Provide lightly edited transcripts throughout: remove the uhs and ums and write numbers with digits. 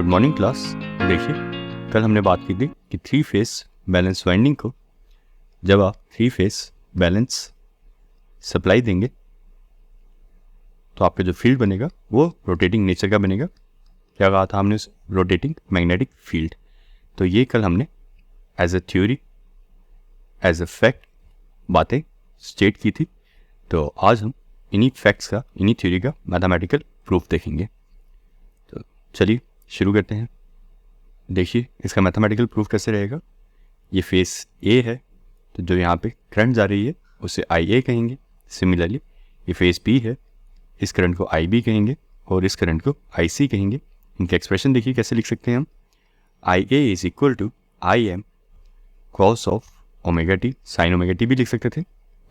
Good morning class. देखिए, कल हमने बात की थी कि थ्री फेस बैलेंस वाइंडिंग को जब आप थ्री फेस बैलेंस सप्लाई देंगे तो आपका जो फील्ड बनेगा वो रोटेटिंग नेचर का बनेगा। क्या कहा था हमने? Rotating magnetic field. तो ये कल हमने as a theory, as a fact बातें स्टेट की थी। तो आज हम इन्हीं फैक्ट्स का, इन्हीं थ्योरी का मैथमेटिकल प्रूफ देखेंगे। तो चलिए शुरू करते हैं। देखिए, इसका मैथमेटिकल प्रूफ कैसे रहेगा। ये फेस ए है, तो जो यहाँ पे करंट जा रही है उसे आई ए कहेंगे। सिमिलरली ये फेस बी है, इस करंट को आई बी कहेंगे और इस करंट को आई सी कहेंगे। इनका एक्सप्रेशन देखिए कैसे लिख सकते हैं हम। I A is equal to I M cos of omega T, sine omega T भी लिख सकते थे,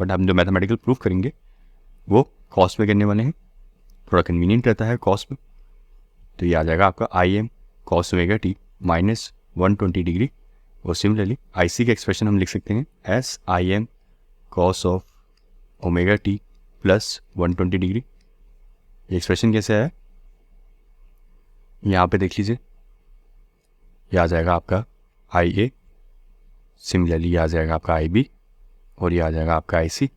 बट हम जो मैथमेटिकल प्रूफ करेंगे वो कॉस में करने वाले हैं, थोड़ा कन्वीनियंट रहता है कॉस में। तो ये आ जाएगा आपका आई M cos omega T minus 120 degree. और सिमिलरली आई सी का एक्सप्रेशन हम लिख सकते हैं S I M cos of omega T plus 120 degree. ये एक्सप्रेशन कैसे है यहाँ पे देख लीजिए, ये आ जाएगा आपका आई ए, सिमिलरली ये आ जाएगा आपका आई बी और ये आ जाएगा आपका आई सी।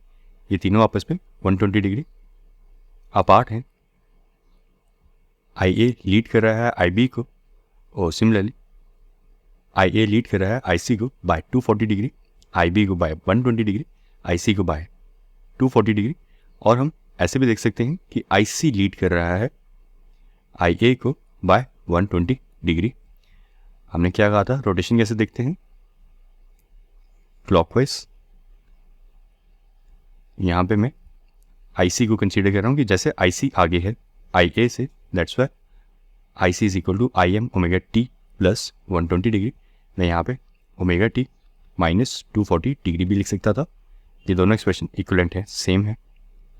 ये तीनों आपस में 120 डिग्री अपार्ट हैं। आई ए लीड कर रहा है आई बी को और सिमिलरली आई ए लीड कर रहा है आई सी को बाय 240 डिग्री, आई बी को बाय 120 डिग्री, आई सी को बाय 240 डिग्री। और हम ऐसे भी देख सकते हैं कि आई सी लीड कर रहा है आई ए को बाय 120 डिग्री। हमने क्या कहा था, रोटेशन कैसे देखते हैं, क्लॉकवाइज। यहाँ पे मैं आई सी को कंसीडर कर रहा हूँ कि जैसे आई सी आगे है आई ए से, that's why I C is equal to I M omega T plus 120 degree. मैं यहाँ पे ओमेगा टी माइनस 240 डिग्री भी लिख सकता था। ये दोनों एक्सप्रेशन इक्वलेंट है, सेम है।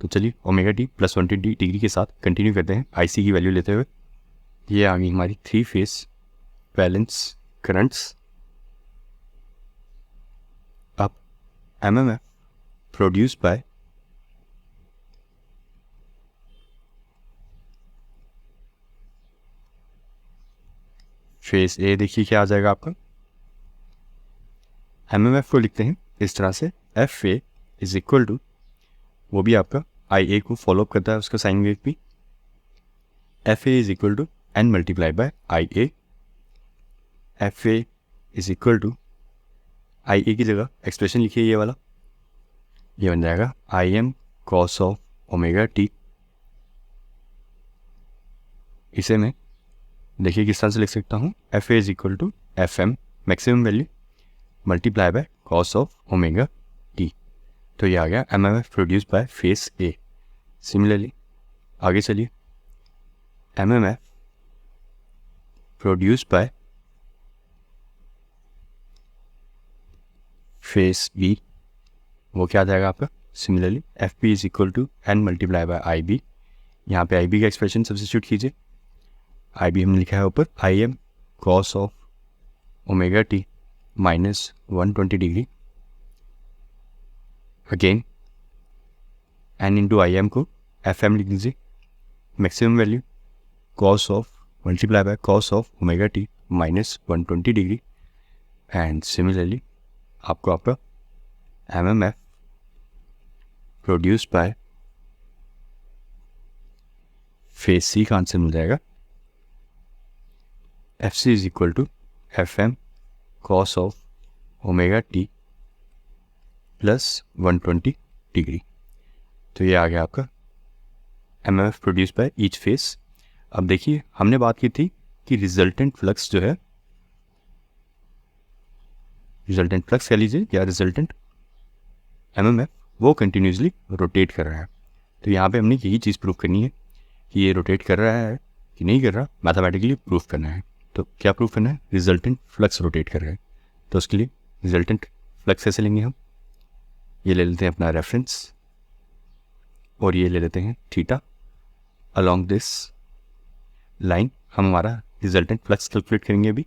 तो चलिए ओमेगा टी प्लस 120 डिग्री के साथ कंटिन्यू करते हैं आई सी की वैल्यू लेते हुए। ये आ गई हमारी थ्री फेस बैलेंस करंट्स। अब M M F produce by phase A, देखिए क्या आ जाएगा आपका। एम एम एफ को लिखते हैं इस तरह से, F A is equal to, वो भी आपका आई ए को फॉलो अप करता है उसका साइन वेव भी, F A is equal to N multiply by I A. F A is equal to, I A की जगह एक्सप्रेशन लिखिए ये वाला, ये बन जाएगा I M cos of omega T. इसे मैं देखिए किस तरह से लिख सकता हूँ, F A is equal to F M maximum value multiply by cos of omega T. तो ये आ गया M M F produce by phase A. Similarly आगे चलिए, M M F produce by phase B, वो क्या आ जाएगा आपका। Similarly F P is equal to N multiply by I B. यहाँ पे आई बी का एक्सप्रेशन सब्स्टिट्यूट कीजिए। आई बी हमने लिखा है ऊपर I M cos of omega T minus 120 degree. Again N into I M को एफ एम लिख दीजिए, maximum value cos of multiply by cos of omega T minus 120 degree. And similarly आपको आपका M M F produce by phase C का answer मिल जाएगा, F C is equal to F M cos of omega T plus 120 degree. तो ये आ गया आपका M M F produce by each phase. अब देखिए, हमने बात की थी कि रिजल्टेंट फ्लक्स जो है, रिजल्टेंट फ्लक्स कह लीजिए या रिजल्टेंट एम एम एफ, वो कंटिन्यूसली रोटेट कर रहा है। तो यहाँ पे हमने यही चीज़ प्रूफ करनी है कि ये रोटेट कर रहा है कि नहीं कर रहा, मैथमेटिकली प्रूफ करना है। तो क्या प्रूफ करना है, रिजल्टेंट फ्लक्स रोटेट कर रहा है। तो उसके लिए रिजल्टेंट फ्लक्स कैसे लेंगे हम, ये ले लेते हैं अपना रेफरेंस और ये ले लेते हैं थीटा। अलोंग दिस लाइन हम हमारा रिजल्टेंट फ्लक्स कैलकुलेट करेंगे अभी।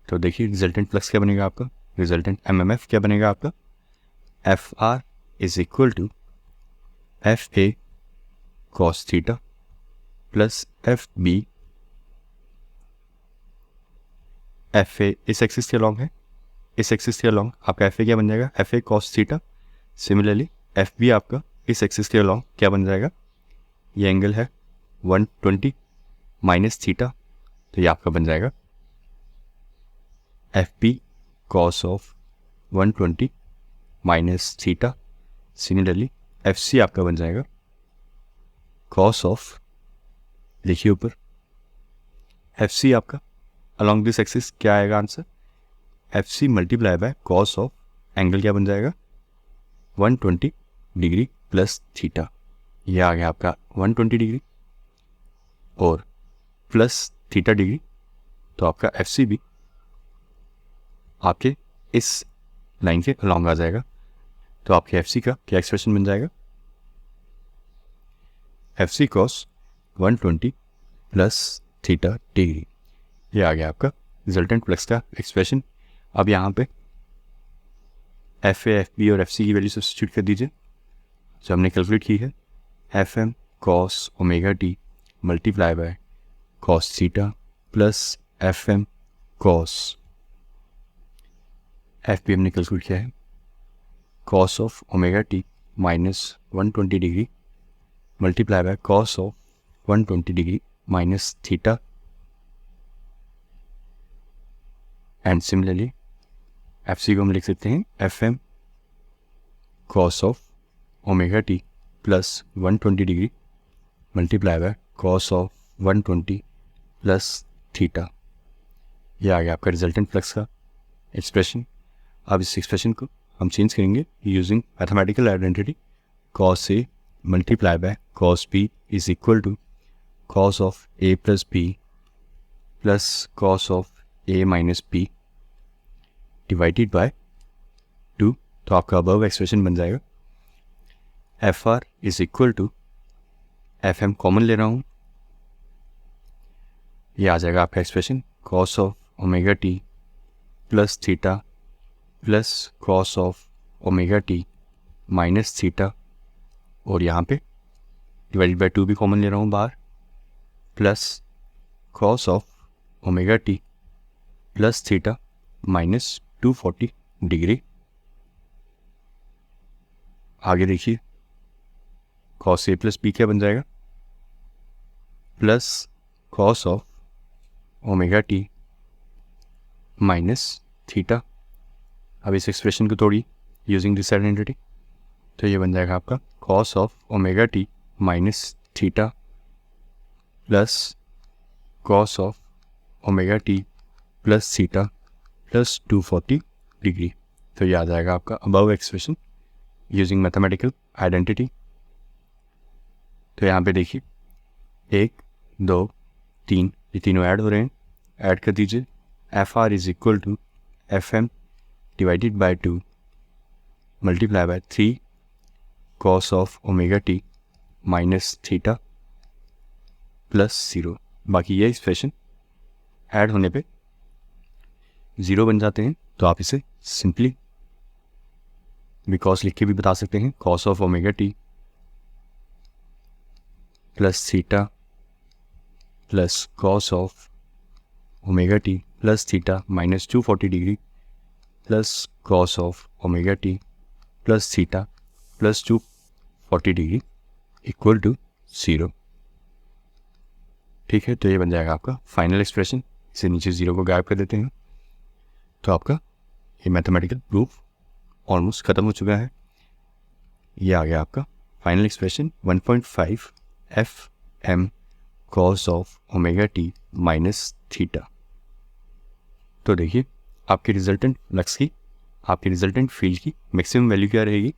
तो देखिए रिजल्टेंट फ्लक्स क्या बनेगा आपका, रिजल्टेंट एम एम एफ क्या बनेगा आपका, F R is equal to F A cos theta plus F B F A इस एक्सिस के अलॉन्ग है, इस एक्सिस के अलॉन्ग आपका एफ ए क्या बन जाएगा, F A cos theta. Similarly F B आपका इस एक्सिस के अलॉन्ग क्या बन जाएगा, ये एंगल है 120 माइनस थीटा, तो ये आपका बन जाएगा F B cos of 120 minus theta. Similarly F C आपका बन जाएगा कॉस ऑफ, लिखिए ऊपर, एफ सी आपका अलॉन्ग दिस एक्सिस क्या आएगा answer, F C multiply by cos of angle क्या बन जाएगा 120 डिग्री प्लस थीटा। ये आ गया आपका 120 डिग्री और प्लस थीटा डिग्री, तो आपका एफ सी भी आपके इस लाइन के अलॉन्ग आ जाएगा। तो आपके एफ सी का क्या एक्सप्रेशन बन जाएगा, F C cos 120 plus theta degree. ये आ गया आपका रिजल्टेंट फ्लक्स का एक्सप्रेशन। अब यहाँ पे एफ ए, एफ बी और एफ सी की वैल्यू सब्स्टिट्यूट कर दीजिए जो हमने कैलकुलेट की है, F M cos omega T multiply by cos theta plus F M cos, F B हमने कैलकुलेट किया है cos of omega T minus 120 degree multiply by cos of 120 degree minus theta, and similarly F C को हम लिख सकते हैं F M cos of omega T plus 120 degree multiply by cos of 120 plus theta. यह आ गया आपका resultant flux का एक्सप्रेशन। अब इस एक्सप्रेशन को हम चेंज करेंगे using mathematical identity, cos A multiply by cos B is equal to cos of A plus B plus cos of A minus B divided by 2। तो आपका अबव एक्सप्रेशन बन जाएगा F R is equal to, F M common ले रहा हूँ, ये आ जाएगा आपका expression cos of omega T plus theta plus cos of omega T minus theta, और यहाँ पे डिवाइडेड बाय 2 भी कॉमन ले रहा हूँ बाहर, plus cos of omega T plus theta minus 240 degree. आगे देखिए कॉस ए प्लस बी क्या बन जाएगा, plus cos of omega T minus theta. अब इस एक्सप्रेशन को तोड़िए यूजिंग दिस आइडेंटिटी, तो ये बन जाएगा आपका cos of omega T minus theta plus cos of omega T plus theta plus 240 degree. तो ये आ जाएगा आपका above expression using mathematical identity. तो यहाँ पे देखिए 1 2 3 ये तीनों ऐड हो रहे हैं, ऐड कर दीजिए, F R is equal to F M divided by 2 multiply by 3 cos of omega T minus theta plus 0। बाकी ये एक्सप्रेशन ऐड होने पे 0 बन जाते हैं, तो आप इसे सिंपली बिकॉस लिख के भी बता सकते हैं, cos of omega T plus theta plus cos of omega T plus theta minus 240 degree plus cos of omega T plus theta plus 240 degree equal to 0। ठीक है, तो ये बन जाएगा आपका फाइनल एक्सप्रेशन। इसे नीचे 0 को गायब कर देते हैं, तो आपका ये मैथमेटिकल प्रूफ ऑलमोस्ट ख़त्म हो चुका है। ये आ गया आपका final expression 1.5 F M cos of omega T minus theta. तो देखिए आपकी रिजल्टेंट फ्लक्स की, आपकी रिजल्टेंट फील्ड की मैक्सिमम वैल्यू क्या रहेगी,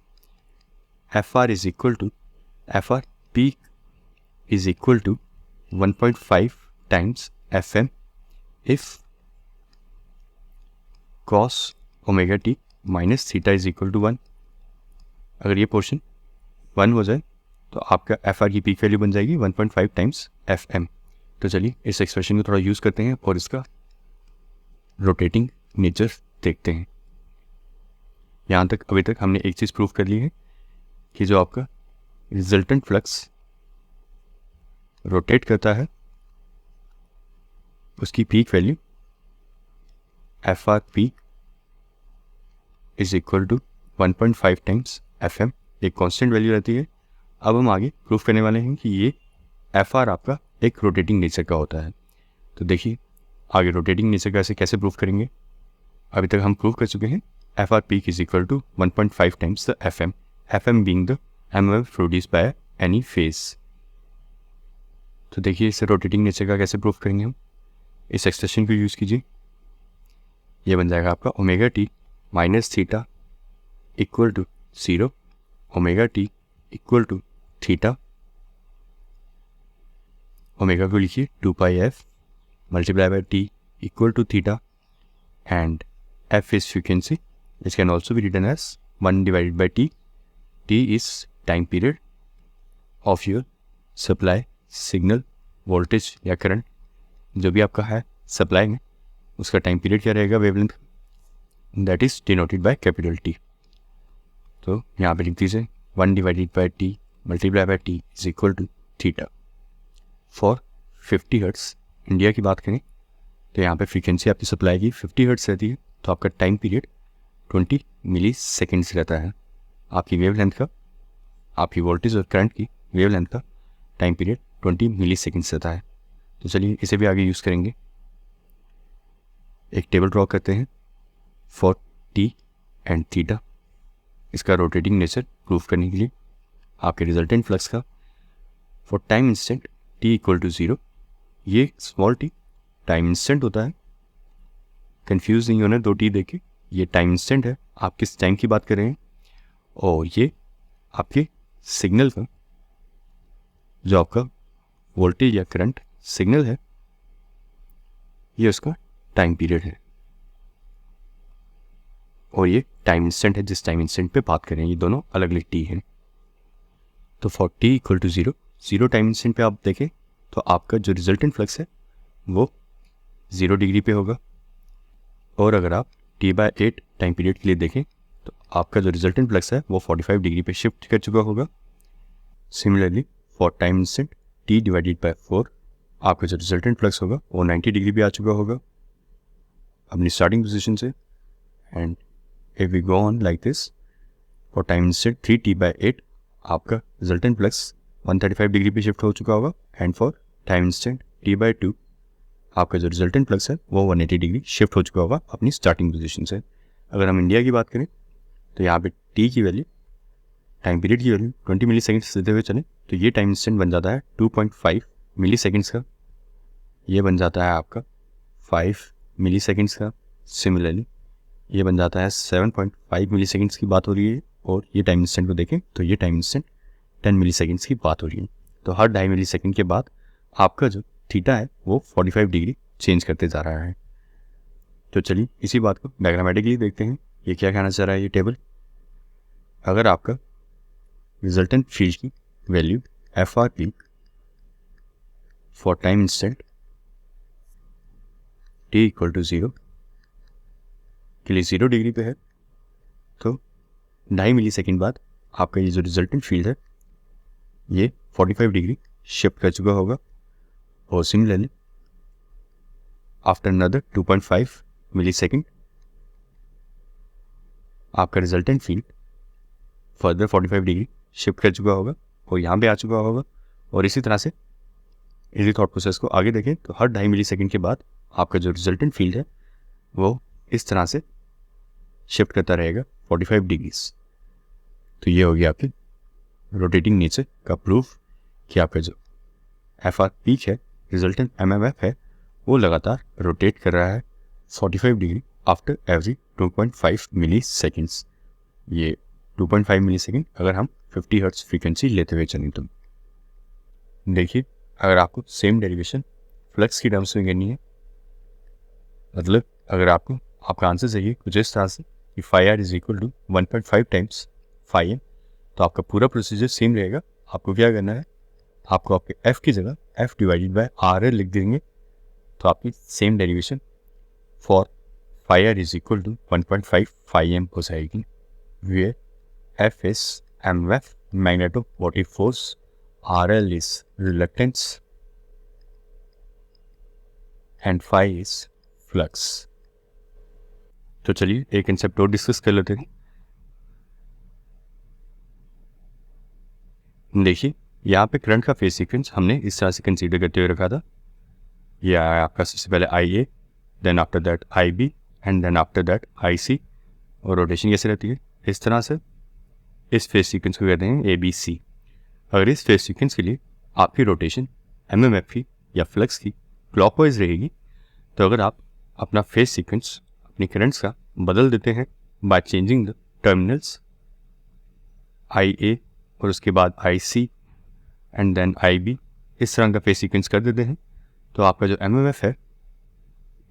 F R is equal to, F R peak is equal to 1.5 times F M if cos omega T minus theta is equal to 1। अगर ये पोर्शन 1 हो जाए तो आपका एफ आर की पीक वैल्यू बन जाएगी 1.5 टाइम्स एफ एम। तो चलिए इस एक्सप्रेशन को थोड़ा यूज़ करते हैं और इसका रोटेटिंग नेचर देखते हैं। यहाँ तक अभी तक हमने एक चीज़ प्रूव कर ली है कि जो आपका रिजल्टेंट फ्लक्स रोटेट करता है उसकी peak value F R P is equal to 1.5 times F M, एक कॉन्स्टेंट वैल्यू रहती है। अब हम आगे प्रूफ करने वाले हैं कि ये एफ आर आपका एक रोटेटिंग नेचर का होता है। तो देखिए आगे रोटेटिंग नेचर का कैसे प्रूफ करेंगे। अभी तक हम प्रूफ कर चुके हैं F R peak is equal to 1.5 times the F M being the MMF produce by any phase. तो देखिए इसे रोटेटिंग नेचर का कैसे प्रूफ करेंगे हम। इस एक्सप्रेशन को यूज़ कीजिए, ये बन जाएगा आपका omega T minus theta equal to 0, omega T equal to theta, omega को लिखिए 2 pi F multiply by T equal to theta, and f is frequency, which can also be written as 1 divided by t. T is time period of your supply signal voltage या current, जो भी आपका है supply में उसका time period क्या रहेगा wavelength, that is denoted by capital T. तो यहाँ पे लिख दीजिए 1 डिवाइडेड बाय T multiply by T is equal to theta. For 50 hertz India की बात करें तो यहाँ पे फ्रीक्वेंसी आपकी सप्लाई की 50 हर्ट्स रहती है, तो आपका टाइम पीरियड 20 मिली सेकेंड्स रहता है। आपकी वेवलेंथ का, आपकी वोल्टेज और करंट की वेवलेंथ का टाइम पीरियड 20 मिली सेकेंड्स रहता है। तो चलिए इसे भी आगे यूज़ करेंगे। एक टेबल ड्रॉ करते हैं फॉर टी एंड थीटा, इसका रोटेटिंग नेचर प्रूफ करने के लिए। आपके रिजल्टेंट फ्लक्स का for time instant T equal to 0, ये स्मॉल टी टाइम इंस्टेंट होता है, कंफ्यूज नहीं होना दो टी देखे, ये टाइम इंस्टेंट है, आप किस टाइम की बात कर रहे हैं। और ये आपके सिग्नल का, जो आपका वोल्टेज या करंट सिग्नल है, ये उसका टाइम पीरियड है। और ये टाइम इंस्टेंट है, जिस टाइम इंस्टेंट पे बात करें, ये दोनों अलग अलग टी हैं। तो for T equal to 0, 0 time instant पे आप देखें तो आपका जो रिजल्टेंट फ्लक्स है वो 0 डिग्री पे होगा। और अगर आप t/8 टाइम पीरियड के लिए देखें तो आपका जो रिजल्टेंट फ्लक्स है वो 45 डिग्री पे शिफ्ट कर चुका होगा। Similarly for time instant t divided by 4, आपका जो रिजल्टेंट फ्लक्स होगा वो 90 डिग्री पे आ चुका होगा अपनी स्टार्टिंग पोजीशन से। And if we go on like this, for time instant 3t/8, आपका रिजल्टेंट फ्लक्स 135 डिग्री पे शिफ्ट हो चुका होगा। And for time instant t/2, आपका जो रिजल्टेंट फ्लक्स है वो 180 डिग्री शिफ्ट हो चुका होगा अपनी स्टार्टिंग पोजीशन से। अगर हम इंडिया की बात करें तो यहाँ पे टी की वैल्यू, टाइम पीरियड की वैल्यू 20 मिली सेकेंड्स देते हुए चले तो ये टाइम इंस्टेंट बन जाता है 2.5 मिली सेकेंड्स का, ये बन जाता है आपका 5 मिली सेकेंड्स का। सिमिलरली ये बन जाता है 7.5 मिली सेकेंड्स की बात हो रही है। और ये टाइम इंस्टेंट को देखें तो ये टाइम इंस्टेंट 10 मिली सेकेंड्स की बात हो रही है। तो हर 2.5 मिली सेकेंड के बाद आपका जो थीटा है वो 45 डिग्री चेंज करते जा रहा है। तो चलिए इसी बात को डायग्रामेटिकली देखते हैं, ये क्या कहना चाह रहा है ये टेबल। अगर आपका रिजल्टेंट फील्ड की value F R P for time instant T equal to 0 के लिए 0 डिग्री पे है, तो 2.5 मिली सेकेंड बाद आपका ये जो रिजल्टेंट फील्ड है ये 45 डिग्री शिफ्ट कर चुका होगा। और सिमिलरली आफ्टर अनदर 2.5 मिली सेकेंड आपका resultant field further 45 degree shift कर चुका होगा और यहाँ पे आ चुका होगा। और इसी तरह से इसी थॉट प्रोसेस को आगे देखें तो हर 2.5 मिली सेकेंड के बाद आपका जो रिजल्टेंट फील्ड है वो इस तरह से शिफ्ट करता रहेगा 45 डिग्रीज। तो ये होगी आपकी रोटेटिंग नेचर का प्रूफ कि आपका जो एफ आर पीक है, रिजल्टेंट एमएमएफ है, वो लगातार रोटेट कर रहा है 45 डिग्री आफ्टर एवरी 2.5 मिली सेकेंड्स। ये 2.5 मिली सेकेंड अगर हम 50 हर्ट्ज फ्रीक्वेंसी लेते हुए चलें तो। देखिए अगर आपको सेम डेरिवेशन फ्लक्स की टर्म्स में करनी है, मतलब अगर आपको आपका आंसर चाहिए कुछ इस तरह से कि phi R is equal to 1.5 times phi M, तो आपका पूरा प्रोसीजर सेम रहेगा। आपको क्या करना है, आपको आपके एफ की जगह F divided by R L लिख देंगे, तो आपकी same derivation for phi R is equal to 1.5 phi M हो जाएगी। Where F is MF magnetomotive force, R L is reluctance and phi is flux. तो चलिए एक कंसेप्ट और डिस्कस कर लेते हैं। देखिए यहाँ पे करंट का फेज सीक्वेंस हमने इस तरह से कंसीडर करते हुए रखा था। यह है आपका सबसे पहले I A, then after that I B and then after that I C. और रोटेशन कैसे रहती है इस तरह से, इस फेज सीक्वेंस को कहते हैं ए बी सी। अगर इस फेज सीक्वेंस के लिए आपकी रोटेशन एम एम एफ की या फ्लक्स की क्लॉकवाइज रहेगी, तो अगर आप अपना फेज सीक्वेंस अपनी करंट्स का बदल देते हैं बाय चेंजिंग द टर्मिनल्स आई ए और उसके बाद आई सी एंड देन आई बी, इस तरह का फेज सीक्वेंस कर देते हैं, तो आपका जो एम एम एफ है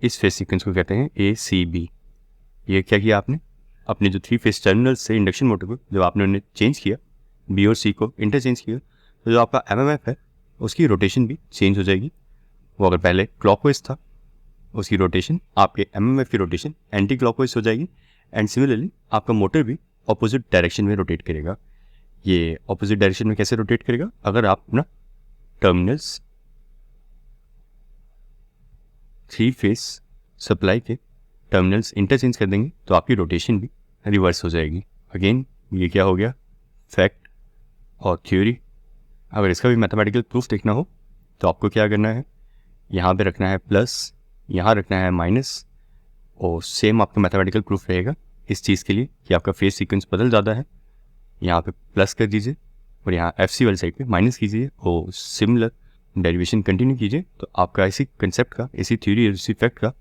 इस फेज सीक्वेंस को कहते हैं ए सी बी। ये क्या किया आपने, अपने जो 3 फेज टर्मिनल्स से इंडक्शन मोटर को जब आपने उन्हें चेंज किया, बी और सी को इंटरचेंज किया, तो जो आपका एम एम एफ है उसकी रोटेशन भी चेंज हो जाएगी। वो अगर पहले क्लॉकवाइज था, उसकी रोटेशन आपके एम एम एफ की रोटेशन एंटी क्लॉकवाइज हो जाएगी। एंड सिमिलरली आपका मोटर भी ऑपोजिट डायरेक्शन में रोटेट करेगा। ये ऑपोजिट डायरेक्शन में कैसे रोटेट करेगा, अगर आप अपना टर्मिनल्स 3 फेज सप्लाई के टर्मिनल्स इंटरचेंज कर देंगे, तो आपकी रोटेशन भी रिवर्स हो जाएगी। अगेन ये क्या हो गया, फैक्ट और थ्योरी। अगर इसका भी मैथमेटिकल प्रूफ देखना हो तो आपको क्या करना है, यहाँ पे रखना है प्लस, यहाँ रखना है माइनस, और सेम आपका मैथमेटिकल प्रूफ रहेगा इस चीज़ के लिए कि आपका फेज सीक्वेंस बदल जाता है। यहाँ पे प्लस कर दीजिए और यहाँ एफ सी वाली साइड पे माइनस कीजिए और सिमिलर डेरिवेशन कंटिन्यू कीजिए, तो आपका इसी कंसेप्ट का, इसी थ्योरी, इसी फैक्ट का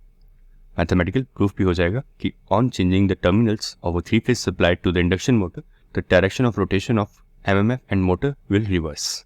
मैथमेटिकल प्रूफ भी हो जाएगा कि on changing the terminals of a 3 phase supply to the induction motor, the direction of rotation of MMF and motor will reverse.